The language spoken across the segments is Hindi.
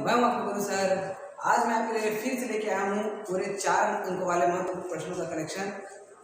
मैं हूं आपको गुरु सर। आज मैं आपके लिए फिर से लेके आया हूँ पूरे 4 अंकों वाले महत्वपूर्ण प्रश्नों का कलेक्शन,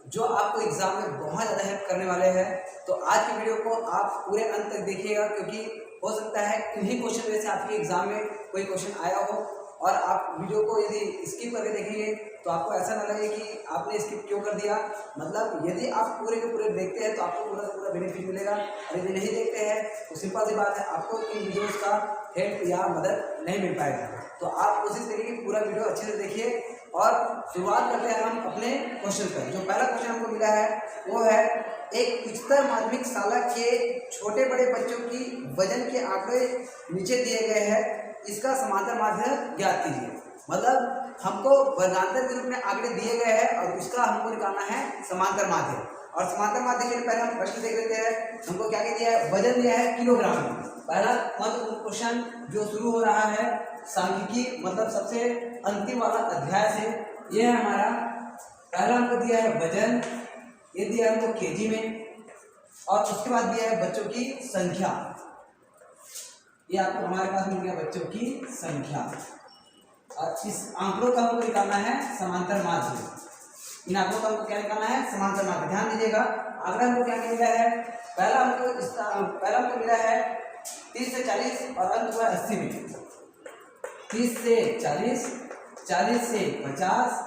जो आपको एग्जाम में बहुत ज़्यादा हेल्प करने वाले हैं। तो आज की वीडियो को आप पूरे अंत तक देखिएगा, क्योंकि हो सकता है इन्हीं क्वेश्चन में से आपके एग्जाम में कोई क्वेश्चन आया हो और आप वीडियो को यदि स्किप करके देखेंगे तो आपको ऐसा ना लगे कि आपने स्किप क्यों कर दिया। मतलब यदि आप पूरे के पूरे देखते हैं तो आपको पूरा का पूरा बेनिफिट मिलेगा, और यदि नहीं देखते हैं तो सिंपल सी बात है, आपको इन वीडियोज़ का हेल्प या मदद नहीं मिल पाएगा। तो आप कोशिश करिए कि पूरा वीडियो अच्छे से देखिए। और शुरुआत करते हैं हम अपने क्वेश्चन पर। जो पहला क्वेश्चन हमको मिला है वो है, एक उच्चतर माध्यमिक शाला के छोटे बड़े बच्चों की वजन के आंकड़े नीचे दिए गए हैं, इसका समांतर माध्य ज्ञात कीजिए। मतलब हमको वर्गांतर के रूप में आंकड़े दिए गए हैं और उसका हमको निकालना है समांतर माध्य। और समांतर माध्य के लिए पहले हम प्रश्न देख लेते हैं। हमको क्या दिया है, वजन दिया है किलोग्राम में। पहला महत्वपूर्ण क्वेश्चन जो शुरू हो रहा है सांख्यिकी, मतलब सबसे अंतिम वाला अध्याय से, ये है हमारा। पहला हमको दिया है वजन, ये दिया है हमको केजी में, और उसके बाद दिया है बच्चों की संख्या। ये आपको हमारे पास मिल गया बच्चों की संख्या, और इस आंकड़ों का हमको निकालना है समांतर माध्य। इन आंकड़ों का हमको क्या निकालना है, समांतर माध्य। ध्यान दीजिएगा, आंकड़ा हमको क्या मिला है, पहला हमको मिला है 30 से 40 और अंत हुआ 80 में। 30 से 40, 40 से 50,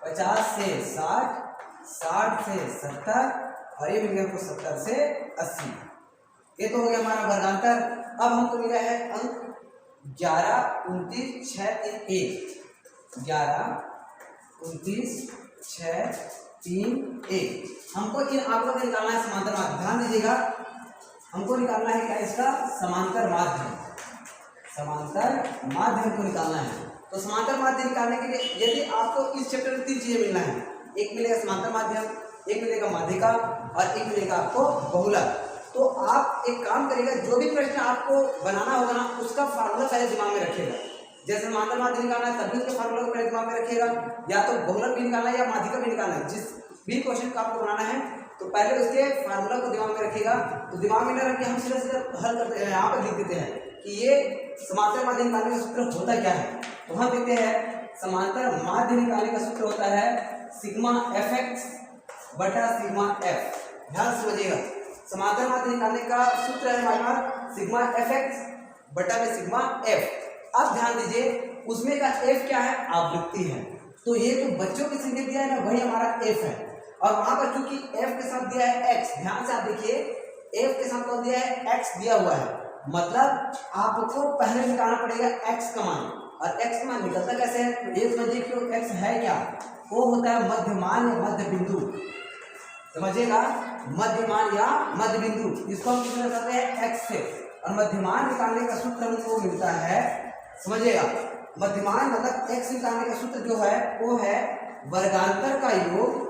50 से 60, 60 से 70, और ये मिल गया हमको 70 से 80। ये तो हो गया हमारा वर्गांतर। अब हमको मिला है अंक 11, 29, 6, 3, 1। 11, 29, 6, 3, 1। हमको इन आंकड़ों को निकालना है समांतर माध्य। ध्यान दीजिएगा, हमको निकालना है क्या, इसका समांतर माध्य। समांतर माध्य हमको निकालना है। तो समांतर माध्य निकालने के लिए यदि आपको इस चैप्टर में 3 चीजें मिलना है, एक मिलेगा समांतर माध्यम, एक मिलेगा माध्यिका, और एक मिलेगा आपको बहुलक। तो आप एक काम करिएगा, जो भी प्रश्न आपको बनाना होगा ना, उसका फार्मूला पहले दिमाग में रखिएगा। जैसे समांतर माध्य निकालना है तभी उसके फार्मूला को पहले दिमाग में रखिएगा, या तो बहुलक भी निकालना है या माध्यिका भी निकालना है। जिस भी क्वेश्चन का आपको बनाना है तो पहले उसके फार्मूला को दिमाग में रखिएगा। तो दिमाग में न रख के हम सीधा सीधा हल करते हैं, यहाँ पर लिख देते हैं कि ये समांतर माध्य निकालने का सूत्र होता क्या है। तो हम देखते हैं, समांतर माध्य निकालने का सूत्र होता है सिग्मा fx बटा सिग्मा f। ध्यान समझिएगा, समांतर माध्य निकालने का सूत्र है हमारे पास सिग्मा fx बटा में सिग्मा f। अब ध्यान दीजिए, उसमें का f क्या है, आवृत्ति है। तो ये जो बच्चों की संख्या दिया है ना, वही हमारा f है। और वहां पर चूंकि f के साथ दिया है x, ध्यान से आप देखिए, f के साथ कौन दिया है, x दिया हुआ है। मतलब आपको पहले निकालना पड़ेगा x का मान, और x का मान निकलता कैसे है, तो ये समझिए कि वो x है क्या, वो होता है मध्यमान या मध्य बिंदु। समझिएगा, मध्यमान या मध्य बिंदु, इसको हम कितना करते हैं, x से। और मध्यमान निकालने का सूत्र हमको मिलता है, समझिएगा, मध्यमान मतलब x निकालने का सूत्र जो है वो है वर्गांतर का योग,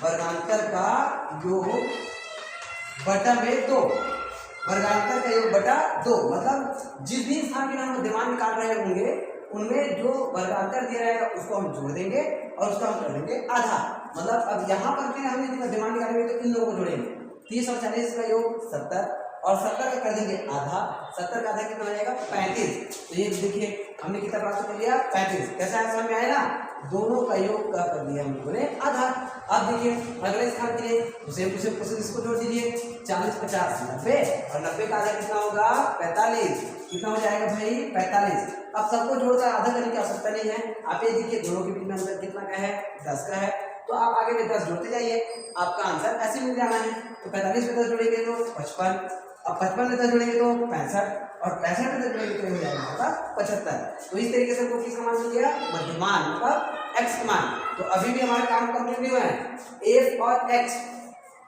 वर्गांतर का योग बटा में 2। वर्गांतर का योग बटा 2, मतलब जिस भी स्थान के हम मध्यमान निकाल रहे होंगे उनमें जो वर्गांतर दिया रहेगा उसको हम जोड़ देंगे और उसका हम कर देंगे आधा। मतलब अब यहाँ पर भी हम यदि मध्यमान निकालेंगे तो इन लोगों को जोड़ेंगे। 30 और 40 का योग 70, और 70 का कर देंगे आधा। 70 का आधा कितना हो जाएगा, 35। तो ये देखिए हमने कितना प्राप्त कर लिया, 35। कैसा है, समझ में आया ना, दोनों का योग का कर दिया हम लोगों ने आधा। अब देखिए अगले स्थान के लिए उसे इसको जोड़ दीजिए, 40, 50, 90, और 90 का आधा कितना होगा, 45। कितना हो जाएगा भाई, 45। अब सबको जोड़कर आधा करने की आवश्यकता नहीं है। आप ये देखिए दोनों के बीच में अंतर कितना का है, 10 का है। तो आप आगे में 10 जोड़ते जाइए, आपका आंसर ऐसे मिल जाना है। तो 45 में 10 जोड़ेंगे तो 55, अब 55 में 10 जोड़ेंगे तो 65, और 65 में 10 जोड़ेंगे तो हो जाएगा आपका 75। तो इस तरीके से हमको किसका मान मिल गया, मध्यमान, मतलब x का मान। तो अभी भी हमारे काम कंप्लीट नहीं हुआ है। f और x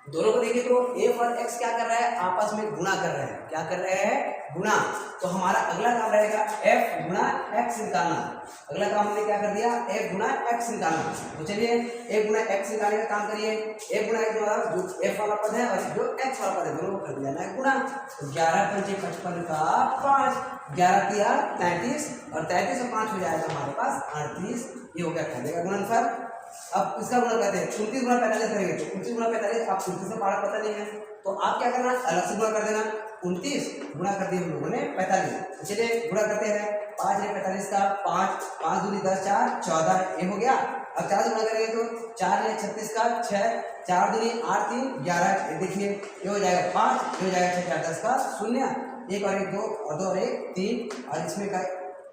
दोनों को देखिए तो f और x क्या कर रहा है, आपस में गुणा कर रहे हैं। क्या कर रहे हैं, गुणा। तो हमारा अगला काम रहेगा f गुणा x निकालना। अगला काम हमने क्या कर दिया, f गुणा x निकालना। तो चलिए f गुणा x निकालने का काम करिए। f गुणा x मतलब जो f वाला पद है और जो x वाला पद है दोनों को कर दिया ना गुणा। तो 11 × 55 का 5, 11 किया 33, और 33 और 5 हो जाएगा हमारे पास 38। ये हो गया करने का गुणनफल। अब इसका गुणा करते हैं, 29 गुणा 45 करेंगे तो 29 गुणा 45, आप 29 से पारा पता नहीं है तो आप क्या करना, अलग से गुणा कर देना। 29 गुणा कर दिए हम लोगों ने 45। चलिए गुणा करते हैं, 5 × 45 36 का 5, 5 दूनी 10, 4 14, ये हो गया। अब 4 से गुणा करेंगे तो 4 या 36 का 6, 4 दूनी 8, 3 11, ये देखिए ये हो जाएगा 5, ये हो जाएगा 6 4 10 का 0, 1 और 1 2 और 2 और 1 3 और इसमें का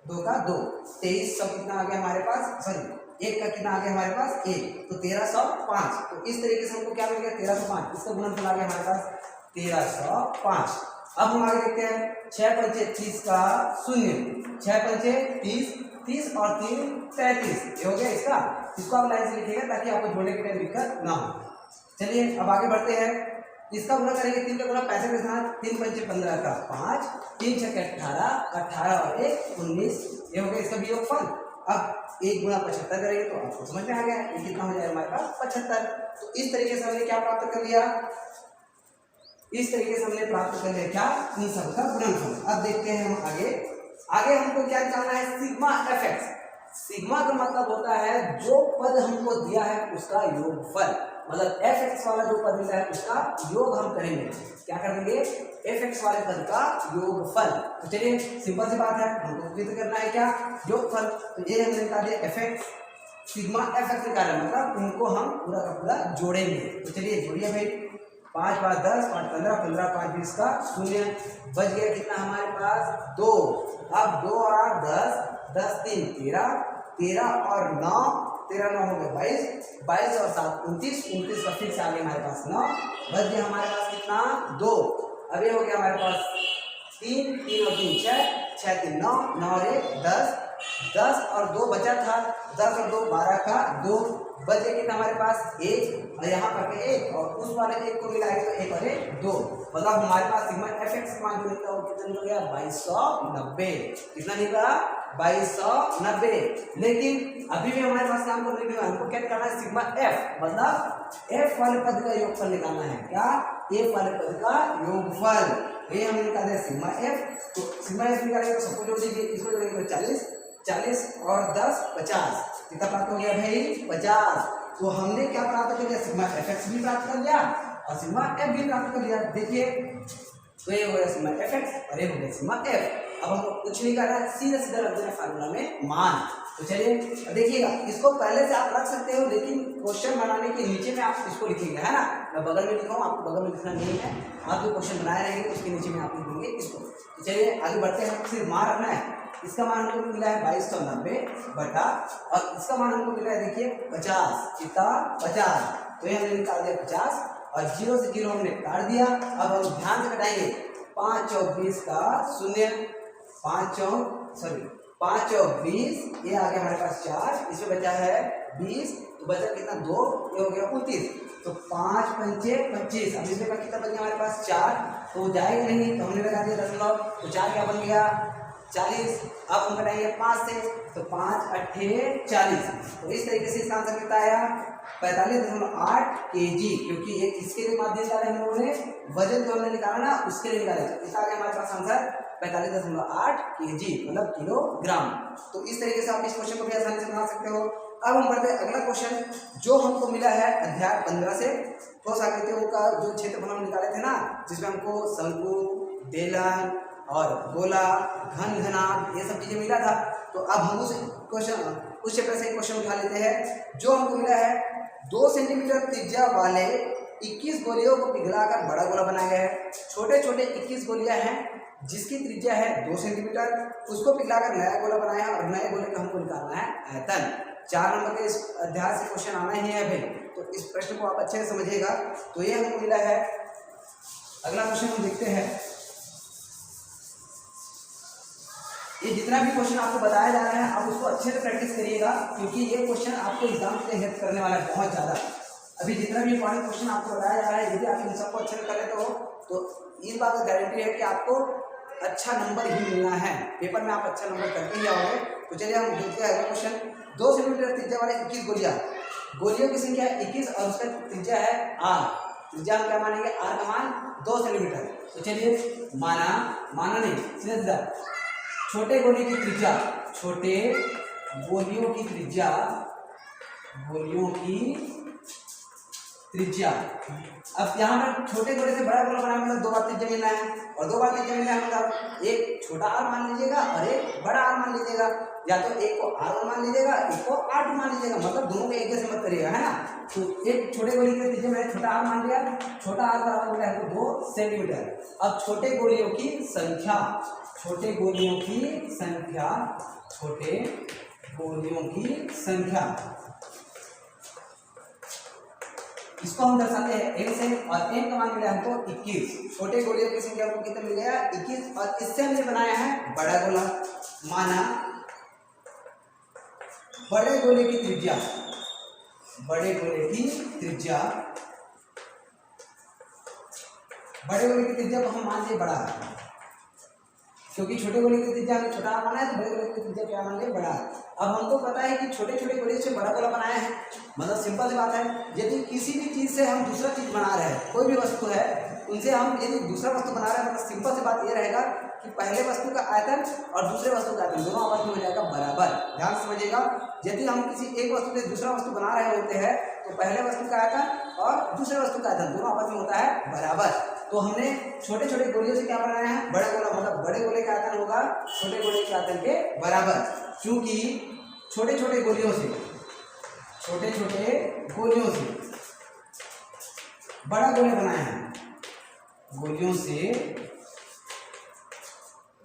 2 का 2, 23 सब कितना आ गया हमारे पास, सॉरी 1 का कितना आ गया हमारे पास 1, तो 1305। तो इस तरीके से हमको क्या मिल गया 1305, इसका गुणनफल आ गया हमारे पास 1305। अब हम आगे देखते हैं 6 पंचे 30 का 0, 6 पंचे 30, 30 और 3 33, ये हो गया इसका। इसको आप लाइन से लिखिएगा ताकि आपको जोड़ने के टाइम दिक्कत ना हो। चलिए अब आगे बढ़ते हैं, इसका गुणा करेंगे 3 का गुणा 65 के साथ, 3 पंचे 15 का 5, 3 छक्के 18, 18 और 1 19, ये हो गया इसका वियोगफल। अब 1 गुणा 75 करेंगे तो आपको समझ में आ गया ये कितना हो जाएगा हमारे पास 75। तो इस तरीके से हमने क्या प्राप्त कर लिया, इस तरीके से हमने प्राप्त कर लिया क्या, इन सब का गुणनफल। अब देखते हैं हम आगे, आगे हमको क्या जानना है सिग्मा एफ। सिग्मा का मतलब होता है जो पद हमको दिया है उसका योगफल, मतलब एफ एक्स वाला जो पद मिला है उसका योग हम करेंगे। क्या करेंगे, एफ एक्स वाले पद का योगफल। तो चलिए सिंपल सी बात है, हमको फिर करना है क्या, योगफल। तो ये हमने निकाल दिया F x, sigma F x निकाला, मतलब उनको हम पूरा का पूरा जोड़ेंगे। तो चलिए जोड़िए भाई, 5 5 10, 5 15, 15 5 20 का 0, बच गया कितना हमारे पास 2। अब 2 और 8 10, 10 3 13, 13 और 9, 13 9 हो गया 22, 22 और 7 29, 29 का फिर से आ गया हमारे पास 9, बच गया हमारे पास कितना 2। अब ये हो गया हमारे पास 3, 3 और 3 6, 6 3 9, 9 और 1 10, 10 और 2 बचा था, 10 और 2 12 का 2, बच गया कितना हमारे पास 1 और यहाँ पर 1 और उस वाले 1 को मिलाएंगे तो 1 और 1 2, मतलब हमारे पास सिग्मा एफ एक्स का मान जो निकला वो कितना निकल गया 2290। कितना निकला 2290। लेकिन अभी भी हमारे पास काम करने के लिए हमको क्या निकालना है सिग्मा एफ, मतलब एफ वाले पद का योगफल निकालना है। क्या, एफ वाले पद का योगफल, ये हमने निकाला है सिग्मा एफ। तो सिग्मा एफ निकालेंगे तो सबको जोड़ दीजिए, इसको जोड़ेंगे तो 40, 40 और 10 50, कितना प्राप्त हो गया भाई 50। तो हमने क्या प्राप्त कर लिया, सिग्मा एफ एक्स भी प्राप्त कर लिया और सिग्मा एफ भी प्राप्त कर लिया। देखिए तो ये हो गया सिग्मा एफ एक्स और ये हो गया सिग्मा एफ। अब हमको कुछ नहीं करना है, सीधा सीधा रख देना फार्मूला में मान। तो चलिए देखिएगा, इसको पहले से आप रख सकते हो लेकिन क्वेश्चन बनाने के नीचे में आप इसको लिखेंगे, है ना। मैं बगल में लिखा हूँ, आपको बगल में लिखना नहीं है, आप जो क्वेश्चन बनाए रहेंगे उसके नीचे में आप लिखेंगे इसको। तो चलिए आगे बढ़ते हैं, सिर्फ मान रखना है। इसका मान हमको मिला है 2290 बटा, और इसका मान हमको मिला है देखिए 50, कितना 50, तो ये हमने निकाल दिया 50 और 0 से 0 हमने काट दिया। अब हम ध्यान से घटाएंगे, 5 और 20 का 0, 5 और 20, ये आ गया हमारे पास 4, इसमें बचा है 20, तो बचा कितना 2, ये हो गया 29, तो 5 पंचे 25, अब इसमें कितना बच गया हमारे पास 4, तो जाएगा नहीं तो हमने लगा दिया दशमलव, तो 4 क्या बन गया 40। अब हम घटाएंगे 5 से, तो 5 8 40, तो इस तरीके से इसका आंसर कितना आया 45.8 kg, क्योंकि ये किसके लिए माध्यम निकाले हम लोगों ने, वजन जो हमने निकाला ना उसके लिए निकाले, तो इसका आ गया हमारे पास आंसर 45.8 kg, मतलब किलोग्राम। तो इस तरीके से आप इस क्वेश्चन को भी आसानी से बना सकते हो। अब हम बढ़ते हैं अगला क्वेश्चन, जो हमको मिला है अध्याय 15 से, ठोस आकृतियों का जो क्षेत्रफल हम निकाले थे ना, जिसमें हमको शंकु, बेलन और गोला, घन घनाभ ये सब चीजें मिला था। तो अब हम उस चैप्टर से क्वेश्चन उठा लेते हैं, जो हमको मिला है 2 सेंटीमीटर त्रिज्या वाले 21 गोलियों को पिघलाकर बड़ा गोला बनाया गया है। छोटे छोटे 21 गोलियां हैं जिसकी त्रिज्या है 2 सेंटीमीटर, उसको पिघलाकर नया गोला बनाया और नए गोले का हमको निकालना है आयतन। 4 नंबर के इस अध्याय से क्वेश्चन आना ही है भाई, तो इस प्रश्न को आप अच्छे से समझिएगा। तो ये हमको मिला है, अगला क्वेश्चन हम देखते हैं। ये जितना भी क्वेश्चन आपको बताया जा रहा है आप उसको अच्छे से प्रैक्टिस करिएगा, क्योंकि ये क्वेश्चन आपको एग्जाम के लिए हेल्प करने वाला है बहुत ज़्यादा। अभी जितना भी इंपॉर्टेंट क्वेश्चन आपको बताया जा रहा है, यदि आप इन सबको अच्छे से कर लेते हो तो इस बात का गारंटी है कि आपको अच्छा नंबर ही मिलना है, पेपर में आप अच्छा नंबर करके ही आओगे। तो चलिए हम देखते हैं अगला क्वेश्चन। 2 सेंटीमीटर त्रिज्या वाले 21 गोलियां, गोलियों की संख्या 21 और उसका त्रिज्या है r। त्रिज्या हम क्या मानेंगे, r का मान 2 सेंटीमीटर। तो चलिए माना नहीं, सीधा छोटे गोली की त्रिज्या, छोटे गोलियों की त्रिज्या, गोलियों की त्रिज्या। अब यहाँ पर छोटे गोले से बड़ा गोला बनाना मतलब 2 बार त्रिज्या मिलना है, और 2 बार त्रिज्या मिलना है मतलब एक छोटा आर मान लीजिएगा और एक बड़ा आर मान लीजिएगा, या तो एक को R1 मान लीजिएगा, एक को R2 मान लीजिएगा, मतलब दोनों को एक जैसे मत करिएगा, है ना। तो एक छोटे गोले की त्रिज्या मैंने छोटा आर मान लिया, छोटा आर बराबर हो गया है 2 सेंटीमीटर। अब छोटे गोलियों की संख्या, छोटे गोलियों की संख्या, छोटे गोलियों की संख्या, इसको हम दर्शाते हैं n से, और n का मान मिला हमको 21। छोटे गोलियों की संख्या हमको कितना मिल गया 21, और इससे हमने बनाया है बड़ा गोला। माना बड़े गोले की त्रिज्या, बड़े गोले की त्रिज्या, बड़े गोले की त्रिज्या को हम मान लिए बड़ा, क्योंकि छोटे गोले की त्रिज्या हमें छोटा माना है, तो बड़े गोले की त्रिज्या क्या मान लिए बड़ा। अब हमको पता है कि छोटे छोटे गोले से बड़ा गोला बनाया है, मतलब सिंपल सी बात है, यदि किसी भी चीज से हम दूसरा चीज बना रहे हैं, कोई भी वस्तु है उनसे हम यदि दूसरा वस्तु बना रहे हैं, मतलब सिंपल सी बात ये रहेगा कि पहले वस्तु का आयतन और दूसरे वस्तु का आयतन दोनों आपस में हो जाएगा बराबर। ध्यान समझिएगा, यदि हम किसी एक वस्तु से दूसरा वस्तु बना रहे होते हैं तो पहले वस्तु का आयतन और दूसरे वस्तु का आयतन दोनों आपस में होता है बराबर। तो हमने छोटे छोटे गोलियों से क्या बनाया है बड़ा गोला, मतलब बड़े गोले का आयतन होगा छोटे गोले के आयतन के बराबर, क्योंकि छोटे छोटे गोलियों से, छोटे छोटे गोलियों से बड़ा गोले बनाए हैं, गोलियों से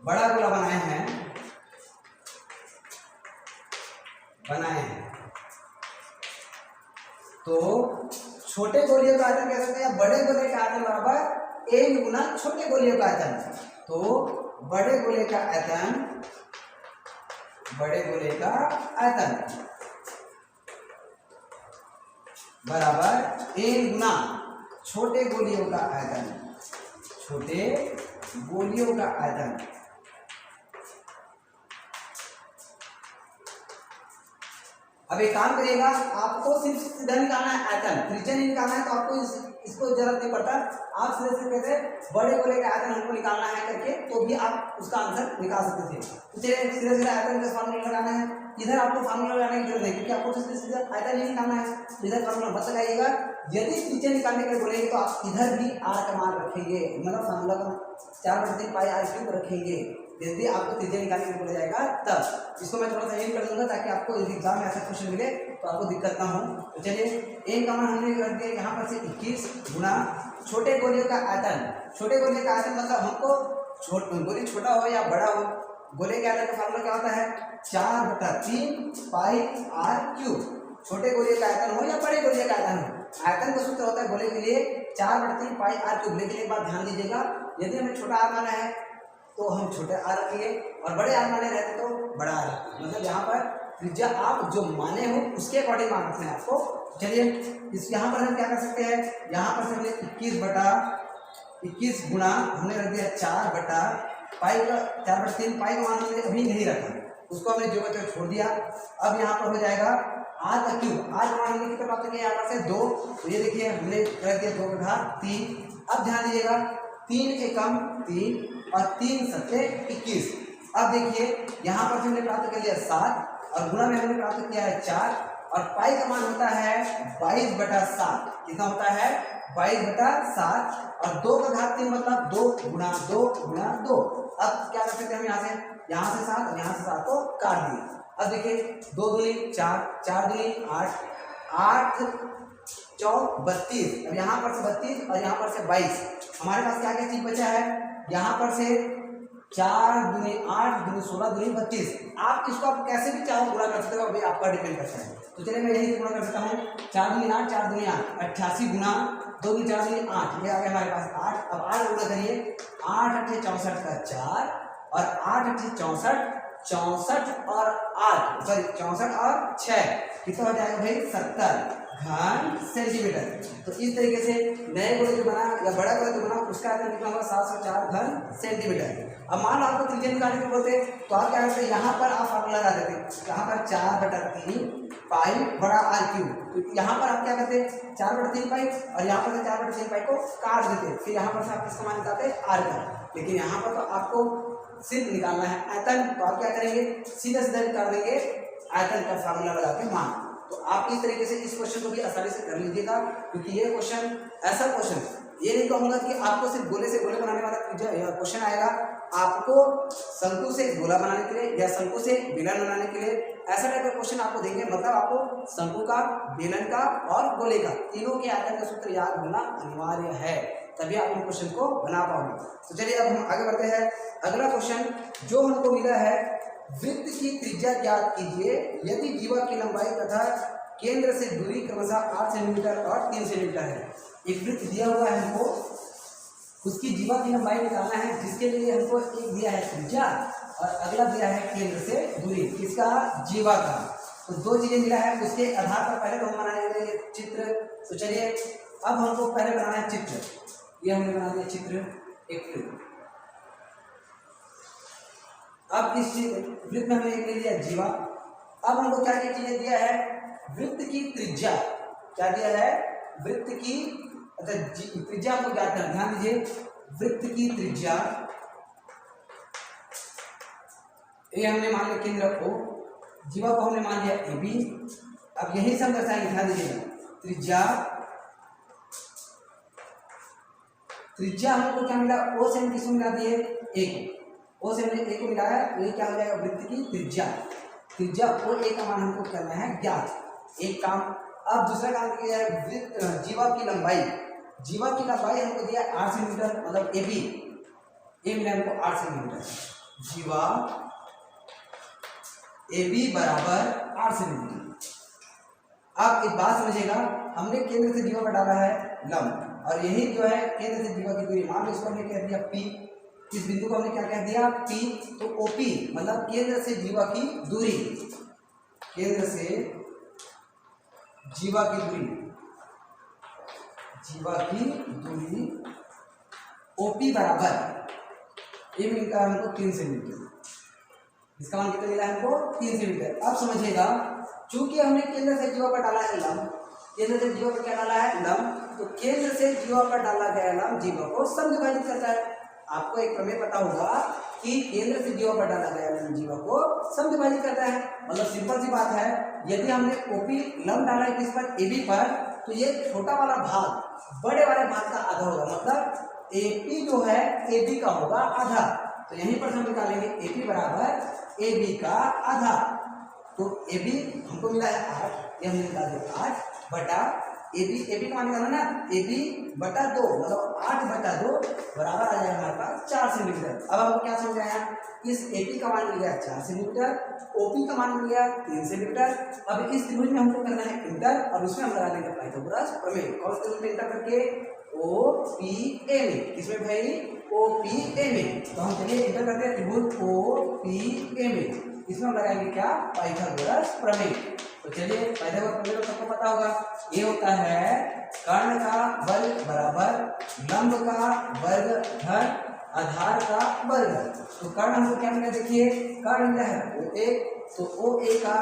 बड़ा गोला बनाए हैं, तो छोटे गोलियों का आयतन कह सकते हैं बड़े गोले का आयतन बराबर n गुना छोटे गोलियों का आयतन। तो बड़े गोले का आयतन, बड़े गोले का आयतन बराबर n गुना छोटे गोलियों का आयतन, छोटे गोलियों का आयतन। अब एक काम करिएगा, आपको सिर्फ सीधा निकालना है आयतन, त्रिज्या नहीं निकालना है, तो आपको इसको जरूरत नहीं पड़ता, आप सीधे से कहते हैं बड़े गोले का आयतन हमको निकालना है करके, तो भी आप उसका आंसर निकाल सकते थे। तो चलिए सीधे सीधे आयतन का फार्मूला लगाना है, इधर आपको फार्मूला लगाने की जरूरत नहीं, क्योंकि आपको सीधे सीधे आयतन नहीं निकालना है, इधर फार्मूला मत लगाइएगा। यदि त्रिज्या निकालने के लिए बोलेंगे तो आप इधर भी r का मान रखेंगे, मतलब फार्मूला का 4/3 पाई r³ रखेंगे, यदि आपको त्रिज्या निकालने के लिए बोला जाएगा तब। इसको मैं थोड़ा सा एम कर दूंगा ताकि आपको एग्जाम में ऐसा क्वेश्चन मिले तो आपको दिक्कत ना हो। तो चलिए एम का मान हमने रख दिया यहाँ पर से 21 गुना छोटे गोलियों का आयतन। छोटे गोले का आयतन मतलब हमको गोली छोटा हो या बड़ा हो, गोले के आयतन का फार्मूला क्या होता है 4/3 पाई r³। छोटे गोले का आयतन हो या बड़े गोले का आयतन हो, आयतन का सूत्र होता है गोले के लिए 4/3 पाई r³। लेकिन एक बात ध्यान दीजिएगा, यदि हमें छोटा r माना है तो हम छोटे r रखेंगे, और बड़े r माने रहते तो बड़ा r, मतलब यहाँ पर त्रिज्या आप जो माने हो उसके अकॉर्डिंग मान रखना है आपको। चलिए इस यहाँ पर हम क्या कर सकते हैं, यहाँ पर हमने 21 गुना हमने रख दिया 4/पाई का 4/3 पाई का मान हमने अभी नहीं रखा, उसको हमने जो बचा छोड़ दिया। अब यहाँ पर हो जाएगा r³ r का मान हमने कितना प्राप्त किया यहाँ पर से 2, तो ये देखिए हमने रख दिया 2/3। अब ध्यान दीजिएगा 3 एकम 3 और 3 सत्ते 21। अब देखिए यहाँ पर हमने प्राप्त कर लिया 7, और गुणा में हमने प्राप्त किया है 4, और पाई का मान होता है 22/7। कितना होता है 22/7, और 2 का घात 3 मतलब 2 गुणा 2 गुणा 2। अब क्या कर सकते हैं हम यहाँ से 7 और यहाँ से 7 को काट दिए। अब देखिए 2 दूनी 4, 4 दूनी 8, 8 चौक 32, अब यहाँ पर से 32 और यहाँ पर से 22। हमारे पास क्या क्या चीज बचा है, यहाँ पर से 4 दूनी 8 दूनी 16 दूनी 32। आप इसको आप कैसे भी चाहो गुणा कर सकते हो, अभी आपका डिपेंड करता है। तो चलिए मैं यही गुणा कर सकता हूँ, 4 दूनी 8 4 दूनी 8 88 गुना 2 दूनी 4 दूनी 8, ये आ गया हमारे पास 8। अब 8 गुणा करिए, 8 8 64 का 4, और 8 8 64, 64 और 8 सॉरी 64 और 6 कितना हो जाएगा भाई 70 घन सेंटीमीटर। तो इस तरीके से नए गोले जो बना या बड़ा गोला जो बना उसका आयतन कितना होगा 704 घन सेंटीमीटर। अब मान लो आपको त्रिज्या निकालने को बोलते तो आप क्या करते, यहाँ पर आप फार्मूला लगा देते, यहाँ पर 4/3 पाई बड़ा r³। तो यहाँ पर आप क्या करते 4/3 पाई, और यहाँ पर 4/3 पाई को काट देते, फिर यहाँ पर से आप किसका मान निकालते r का। लेकिन यहाँ पर तो आपको सिर्फ निकालना है आयतन, तो आप क्या करेंगे सीधे सीधे निकाल देंगे आयतन का फार्मूला लगा के मान। तो आप इस तरीके से इस क्वेश्चन को भी आसानी से कर लीजिएगा, क्योंकि ये क्वेश्चन ऐसा क्वेश्चन, ये नहीं कहूँगा कि आपको सिर्फ गोले से गोले बनाने वाला क्वेश्चन आएगा, आपको शंकु से गोला बनाने के लिए या शंकु से बेलन बनाने के लिए ऐसा टाइप का क्वेश्चन आपको देंगे। मतलब आपको शंकु का, बेलन का और गोले का तीनों के आयतन का सूत्र याद होना अनिवार्य है, तभी आप इन क्वेश्चन को बना पाओगे। तो चलिए अब हम आगे बढ़ते हैं। अगला क्वेश्चन जो हमको मिला है, वृत्त की त्रिज्या ज्ञात कीजिए यदि जीवा की लंबाई तथा केंद्र से दूरी क्रमशः 8 सेंटीमीटर और 3 सेंटीमीटर है। एक वृत्त दिया हुआ है हमको, उसकी जीवा की लंबाई निकालना है, जिसके लिए हमको एक दिया है त्रिज्या और अगला दिया है केंद्र से दूरी, किसका, जीवा का। तो दो चीजें मिला है, उसके आधार पर पहले तो हम बनाएंगे चित्र। तो चलिए अब हमको पहले बनाना है चित्र। ये हमने बना दिया चित्र, एक वृत्त। अब इस वृत्त में हमने एक ले लिया जीवा। अब हमको क्या क्या चीजें दिया है, वृत्त की त्रिज्या, क्या दिया है, वृत्त की त्रिज्या को ज्ञात करना। ध्यान दीजिए, वृत्त की त्रिज्या, ये हमने मान लिया केंद्र को, जीवा को हमने मान लिया AB। अब यही सब दर्शाएंगे, ध्यान दीजिएगा, त्रिज्या, त्रिज्या हमको क्या मिला, O से हम किसको मिला दिए, A को, O से हमने A को मिलाया, तो ये क्या हो जाएगा, वृत्त की त्रिज्या। त्रिज्या और A का मान हमको करना है ज्ञात, एक काम। अब दूसरा काम किया है, वृत्त जीवा की लंबाई, जीवा की लंबाई हमको दिया 8 सेंटीमीटर, मतलब AB, ये मिला हमको 8 सेंटीमीटर, जीवा AB बराबर 8 सेंटीमीटर। अब एक बात समझिएगा, हमने केंद्र से जीवा पर डाला है लंब, और यही जो है केंद्र से जीवा की दूरी, मान लो इसको हमने कह दिया P, इस बिंदु को हमने क्या कह दिया, P। तो OP मतलब केंद्र से जीवा की दूरी, केंद्र से जीवा की दूरी, जीवा की दूरी OP बराबर, ये मिलता है हमको 3 सेंटीमीटर। इसका मान कितना मिला है हमको, 3 सेंटीमीटर। अब समझिएगा, चूंकि हमने केंद्र से जीवा पर डाला है लंब, केंद्र से जीवा पर क्या डाला है, लंब, तो केंद्र से जीवा पर डाला गया लंब जीवा को समद्विभाजित करता है। आपको एक प्रमेय पता होगा कि केंद्र से जीवा पर डाला गया लंब जीवा को समद्विभाजित करता है। मतलब सिंपल सी बात है, यदि हमने OP लंब डाला है किस पर, AB पर, तो ये छोटा वाला भाग बड़े वाले भाग का आधा होगा, मतलब AP जो है AB का होगा आधा। तो यहीं पर हम निकालेंगे AP बराबर AB का आधा। तो AB हमको मिला है 8, ये हमने निकाल दिया 8 बटा AB का मान निकालना ना, AB बटा 2, मतलब 8 बटा 2 बराबर आ जाएगा हमारे पास 4 सेंटीमीटर। अब हमको क्या समझ आया, इस AP का मान मिल गया 4 सेंटीमीटर, OP का मान मिल गया 3 सेंटीमीटर। अब इस त्रिभुज में हमको करना है इंटर, और उसमें हम लगा देंगे पाइथागोरस प्रमेय। कौन से त्रिभुज में इंटर करके, OPA में, किसमें भाई, OPA में। तो हम चलिए इंटर करते हैं त्रिभुज OPA में, इसमें हम लगाएंगे क्या, पाइथागोरस प्रमेय। तो चलिए पाइथागोरस प्रमेय तो सबको पता होगा, ये होता है कर्ण का वर्ग बराबर लंब का वर्ग धन आधार का वर्ग। तो कर्ण हमको क्या मिला, देखिए कर्ण मिला है OA, तो OA का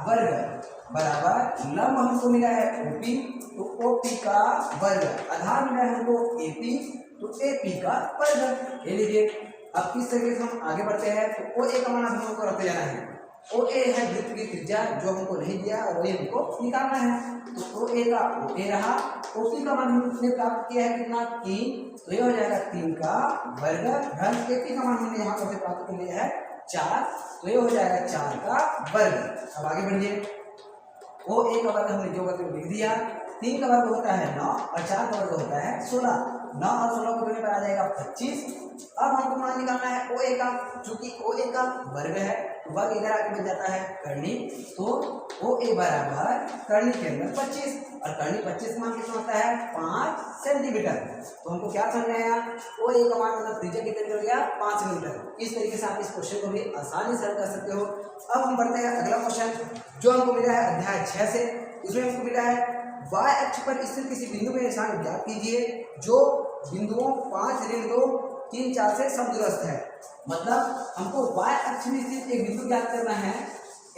वर्ग बराबर लंब हमको मिला है OP, तो OP का वर्ग, आधार मिला है हमको AP, तो AP का वर्ग। ये लीजिए, अब किस तरीके से हम आगे बढ़ते हैं। तो OA का मान हमको रखते जाना है, OA है वृत्त की त्रिज्या, जो हमको नहीं दिया और वही हमको निकालना है। तो OA का OA रहा, OP का मान हमने प्राप्त किया है कितना, 3, तो ये हो जाएगा 3 का वर्ग धन AP का मान हमने यहाँ पर प्राप्त कर लिया है 4, तो ये हो जाएगा 4 का वर्ग। अब आगे बढ़िए, OA का वर्ग हमने जो करके लिख दिया, 3 का वर्ग होता है 9 और 4 का वर्ग होता है 16, 9 और 16 को जोड़ने पर आ जाएगा 25। अब हमको मान निकालना है OA का, चूंकि OA का वर्ग है तो वर्ग इधर आके बन जाता है कर्णी, तो OA बराबर कर्णी के अंदर 25, और कर्णी 25 मान कितना होता है, 5 सेंटीमीटर। तो हमको क्या समझ में आया, OA का मान मतलब त्रिज्या कितनी हो गया, 5 सेंटीमीटर। इस तरीके से आप इस क्वेश्चन को भी आसानी से हल कर सकते हो। अब हम बढ़ते हैं अगला क्वेश्चन, जो हमको मिला है अध्याय 6 से। इसमें हमको मिला है y अक्ष पर स्थित किसी बिंदु में निशान ज्ञात कीजिए जो बिंदुओं 5, 2, 3, 4 से समदूरस्थ है। मतलब हमको y अक्ष में स्थित एक बिंदु ज्ञात करना है,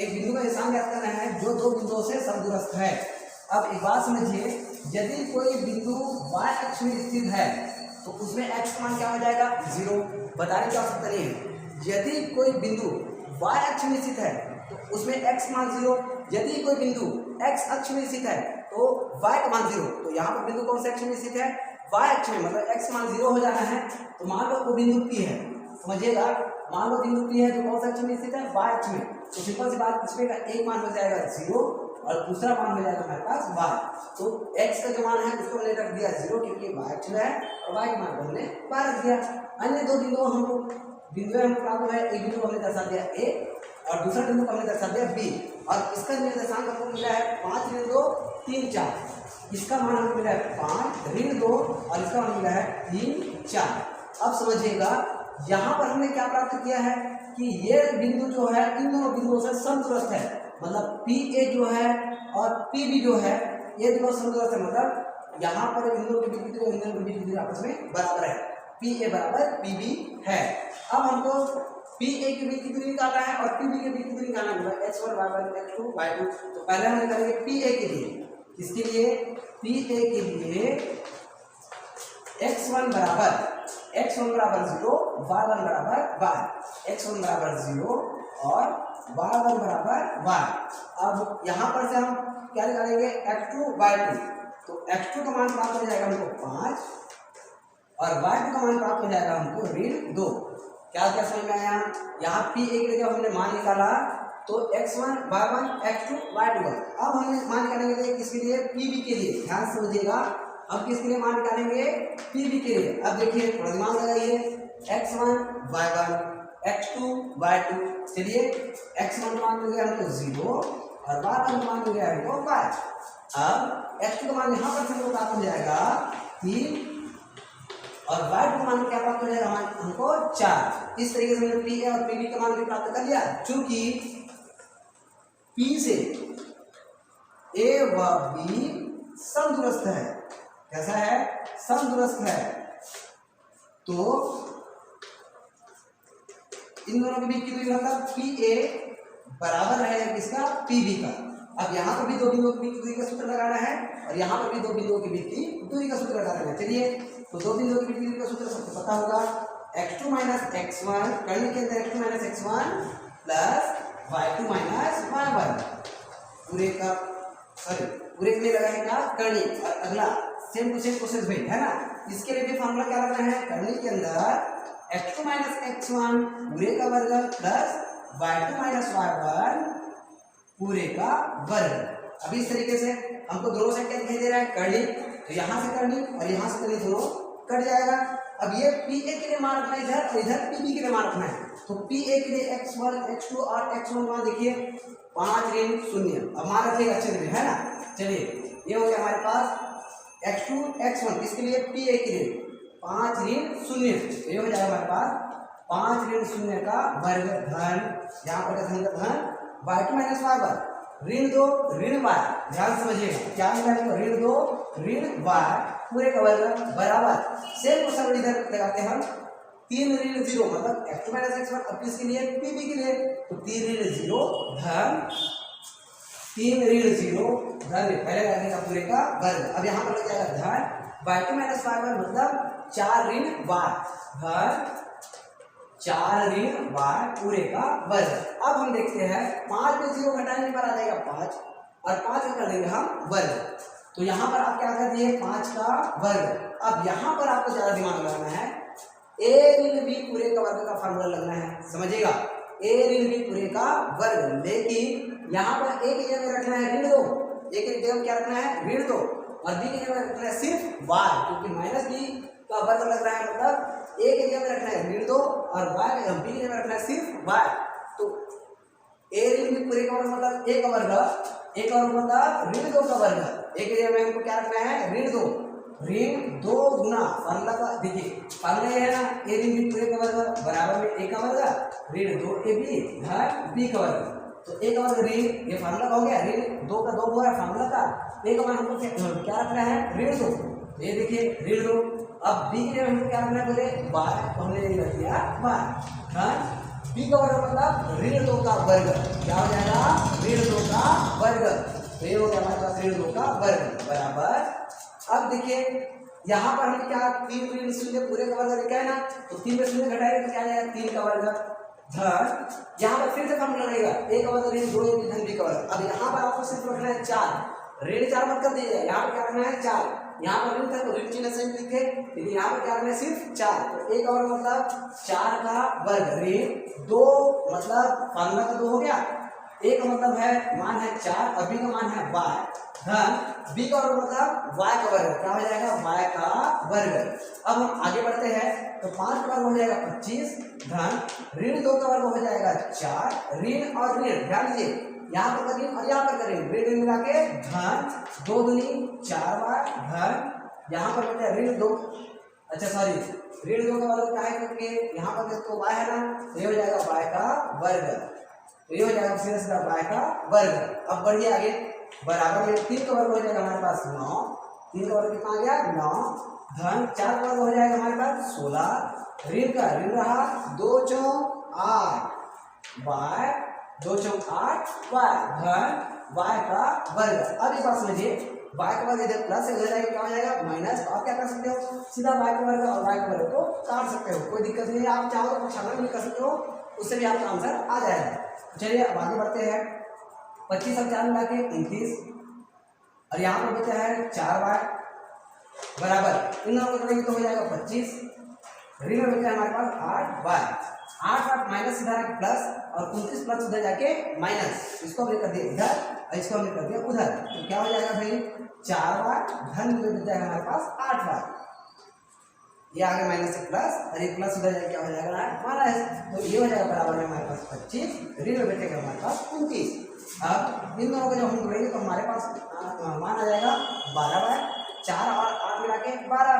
एक बिंदु का निशान ज्ञात करना है जो 2 बिंदुओं से समदूरस्थ है। अब एक बात समझिए, यदि कोई बिंदु y अक्ष में स्थित है तो उसमें x का मान क्या हो जाएगा, 0। बताने की आवश्यकता नहीं है। यदि कोई बिंदु y अक्ष में स्थित है तो उसमें x मान 0। यदि कोई बिंदु x अक्ष में स्थित है तो y का मान 0। तो यहाँ पर बिंदु कौन से अक्ष में स्थित है? y अक्ष में, मतलब x मान 0 हो जाना है। तो मान लो वो बिंदु P है, समझिएगा, मान लो बिंदु P है जो कौन सा अक्ष में स्थित है? y अक्ष में। तो सिंपल सी बात, इसमें का एक मान हो जाएगा 0 और दूसरा मान हो जाएगा हमारे पास y। तो x का जो मान है उसको हमने रख दिया 0 क्योंकि y अक्ष में है, और y के मान को हमने y रख दिया। अन्य दो बिंदु हमको प्राप्त है, एक बिंदु हमने दर्शा दिया a और दूसरा बिंदु हमने दर्शा दिया b, और इसका निर्देशांक हमको मिला है 5 ऋण 2 3 4। इसका मान हमको मिला है 5 ऋण 2 और इसका मान मिला है 3 4। अब समझिएगा यहाँ पर हमने क्या प्राप्त किया है कि ये बिंदु जो है इन दोनों बिंदुओं से समदूरस्थ है, मतलब PA जो है और PB जो है ये दोनों समदूरस्थ है, मतलब यहाँ पर इन दोनों के बीच की दूरी इन दोनों के बीच की दूरी आपस में बराबर है, PA बराबर PB है। अब हमको PA के बीच की दूरी निकालना है और PB के बीच की दूरी निकालना है, x1 y1 x2 y2। तो पहले हम निकालेंगे PA के लिए, इसके लिए PA के लिए x1 बराबर 0 y1 बराबर y, x1 बराबर 0 और y1 बराबर y। अब यहाँ पर से हम क्या निकालेंगे? x2 y2। तो x2 का मान प्राप्त हो जाएगा हमको 5 और y2 का मान प्राप्त हो जाएगा हमको ऋण 2। क्या क्या समझ में आया? यहाँ P एक जब हमने मान निकाला तो x1 y1 x2 y2 का। अब हमने मान निकालेंगे किसके लिए? PB के लिए। ध्यान से समझिएगा, अब किसके लिए मान निकालेंगे? PB के लिए। अब देखिए थोड़ा दिमाग लगाइए, x1 y1 x2 y2। चलिए x1 का मान मिल गया हमको 0 और y1 का मान मिल गया हमको 5। अब x2 का मान यहाँ पर हमको प्राप्त हो जाएगा 3 और y2 का मान क्या प्राप्त हो जाएगा हमको 4। इस तरीके से हमने PA और PB का मान भी प्राप्त कर लिया। चूंकि P से A व B समदूरस्थ है, कैसा है? समदूरस्थ है, तो इन दोनों के बीच की दूरी मतलब PA बराबर है किसका? PB का। अब यहाँ पर भी दो बिंदुओं के बीच की दूरी का सूत्र लगाना है और यहाँ पर भी दो बिंदुओं के बीच की दूरी का सूत्र लगाना है। चलिए तो दो बिंदुओं के बीच की दूरी का सूत्र सबको पता होगा, x2 माइनस x1 करने के अंदर x2 minus x1 plus y2 minus y1 पूरे में लगाएगा करनी। और अगला सेम टू सेम प्रोसेस भाई है ना, इसके लिए भी फॉर्मूला क्या लगाना है? करनी के अंदर x2 माइनस x1 पूरे का वर्ग प्लस y2 माइनस y1 पूरे का वर्ग। अभी इस तरीके से हमको दोनों साइड क्या दिखाई दे रहा है? करनी, तो यहाँ से करनी और यहाँ से करनी दोनों कट जाएगा। अब ये PA के लिए मान रखना है इधर और इधर PB के लिए मान रखना है। तो PA के लिए x1 x2 और x1 मान देखिए 5 ऋण 0। अब मान रखिएगा अच्छे से, है ना। चलिए ये हो गया हमारे पास x2 x1, इसके लिए PA के लिए 5 ऋण 0। तो ये हो जाएगा हमारे पास 5 ऋण 0 का वर्ग धन, यहाँ पर धन y2 माइनस y1 ऋण 2 ऋण y। ध्यान समझिएगा क्या मिला? ऋण 2 ऋण y पूरे का वर्ग बराबर सेम क्वेश्चन इधर लगाते हैं हम 3 ऋण 0 मतलब x2 माइनस x1। अब किसके लिए? PB के लिए। तो 3 ऋण 0 धन 3 ऋण 0 धन पहले लगेगा पूरे का वर्ग। अब यहाँ पर लग जाएगा धन y2 माइनस y1 मतलब 4 ऋण y धन 4 ऋण y पूरे का वर्ग। अब हम देखते हैं 5 में 0 घटाने पर आ जाएगा 5 और 5 का कर देंगे हम वर्ग। तो यहाँ पर आप क्या कर दिए? 5 का वर्ग। अब यहाँ पर आपको ज्यादा दिमाग लगाना है, a ऋण b पूरे का वर्ग का फॉर्मूला लगना है, समझिएगा। a ऋण b पूरे का वर्ग, लेकिन यहाँ पर a की जगह रखना है ऋण 2, a की जगह क्या रखना है? ऋण 2 और b की जगह रखना है सिर्फ y, क्योंकि माइनस b का वर्ग लग रहा है, मतलब a की जगह रखना है ऋण 2 और b की जगह रखना है सिर्फ y। तो a ऋण b पूरे का वर्ग मतलब a का वर्ग, a का वर्ग मतलब ऋण 2 का वर्ग। a की जगह में हमको क्या रखना है? ऋण 2 गुना फॉर्मूला का देखिए, फॉर्मूला ये है ना, a ऋण b पूरे का वर्ग बराबर में a का वर्ग ऋण 2ab धन b का वर्ग। तो a का वर्ग ऋण, ये फॉर्मूला का हो गया, ऋण 2 का 2 हो रहा है फॉर्मूला का, a का मान हमको क्या रखना है? ऋण 2। तो ये देखिए ऋण 2। अब b के लिए हमको क्या रखना है? बोले y, तो हमने रख दिया y धन b का वर्ग मतलब ऋण 2 का वर्ग। क्या हो जाएगा? ऋण 2 का वर्ग। तो ये हो गया हमारे पास ऋण 2 का वर्ग बराबर। अब देखिए यहाँ पर हम क्या 3 ऋण 0 पूरे का वर्ग लिखा है ना, तो 3 में 0 घटाएंगे तो क्या आएगा? 3 का वर्ग धन, यहाँ पर फिर से फॉर्मूला रहेगा ए का वर्ग ऋण 2 धन बी का वर्ग। अब यहाँ पर आपको सिर्फ रखना है 4, ऋण 4 मत कर दीजिए, यहाँ पर क्या रखना है 4, यहाँ पर ऋण था तो ऋण चिन्ह से लिखे, लेकिन यहाँ पर क्या रखना है सिर्फ 4। तो ए का वर्ग मतलब 4 का वर्ग ऋण 2 मतलब फॉर्मूला का 2 हो गया, ए का मतलब है मान है 4 और बी का मान है y, धन बी का वर्ग मतलब y का वर्ग, क्या हो जाएगा y का वर्ग। अब हम आगे बढ़ते हैं तो 5 का वर्ग हो जाएगा 25, धन ऋण 2 का वर्ग हो जाएगा 4, ऋण और ऋण ध्यान दीजिए यहाँ पर करें और यहाँ पर करें, ऋण मिला के धन 2 दूनी 4y, धन यहाँ पर बचा ऋण 2, अच्छा सॉरी ऋण 2 का वर्ग क्या है क्योंकि यहाँ पर तो y है ना, तो ये हो जाएगा y का वर्ग, तो ये हो जाएगा सीधा सीधा y का वर्ग। अब बढ़िए आगे, बराबर में 3 का वर्ग हो जाएगा हमारे पास 9, 3 का वर्ग कितना आ गया 9, धन 4 का वर्ग हो जाएगा हमारे पास 16, ऋण का ऋण रहा 2 चौक 8 y, 2 चौक 8 y, धन y का वर्ग। अब एक बात समझिए, y का वर्ग इधर प्लस हो जाएगा क्या हो जाएगा माइनस, आप क्या कर सकते हो सीधा y का वर्ग और y का वर्ग को काट सकते हो, कोई दिक्कत नहीं है, आप चाहो तो क्षमा भी कर सकते हो, उससे भी आपका आंसर आ जाएगा। चलिए अब आगे बढ़ते हैं, 25 और 4 मिला के 29 और यहाँ पर बचा है 4y बराबर, इन दोनों को करेंगे तो हो जाएगा 25, ऋण में बचा है हमारे पास 8y, 8 माइनस सीधा प्लस और 29 प्लस उधर जाके माइनस, इसको हमने कर दिया इधर और इसको हमने कर दिया उधर, तो क्या हो जाएगा भाई 4y, धन में बच जाएगा हमारे पास 8y, ये आगे माइनस से प्लस और ये प्लस उधर जाके क्या हो जाएगा माइनस, तो ये हो जाएगा बराबर में हमारे पास 25, ऋण में बचेगा हमारे पास 29। अब इन दोनों को जब हम जोड़ेंगे तो हमारे पास मान आ जाएगा 12y, 4 और 8 मिला के 12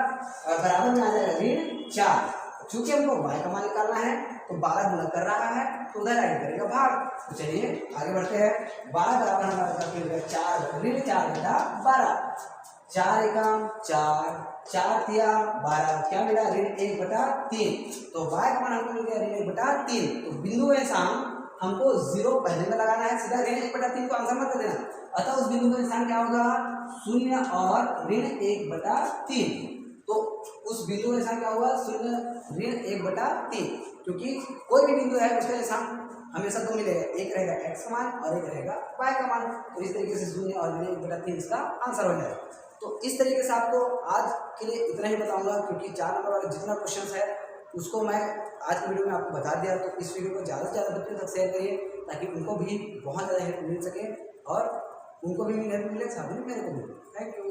बराबर में आ जाएगा ऋण 4। चूंकि हमको y का मान निकालना है तो 12 गुना कर रहा है तो उधर ऐड करेगा भाग, तो चलिए आगे बढ़ते हैं, 12 बराबर हमारे 4 ऋण 4 बटा 12, 4 एकम 4, 4 तिया 12, क्या मिला ऋण 1/3, तो y का मान हमको मिल गया ऋण 1/3, तो बिंदु के सामने हमको 0 पहले में लगाना है, सीधा ऋण 1/3 को आंसर मत देना, अतः उस बिंदु का निशान क्या होगा 0 और ऋण 1/3, तो उस बिंदु का निशान क्या होगा 0 ऋण 1/3, क्योंकि कोई भी बिंदु है उसका निशान हमेशा दो मिलेगा, एक रहेगा x का मान और एक रहेगा y का मान, तो इस तरीके से 0 और ऋण 1/3 इसका आंसर हो जाएगा। तो इस तरीके से आपको आज के लिए इतना ही बताऊंगा, क्योंकि 4 नंबर वाला जितना क्वेश्चन है उसको मैं आज की वीडियो में आपको बता दिया, तो इस वीडियो को ज़्यादा से ज़्यादा बच्चों तक शेयर करिए ताकि उनको भी बहुत ज़्यादा हेल्प मिल सके और उनको भी हेल्प मिले, साथ में मेरे को भी। Thank you.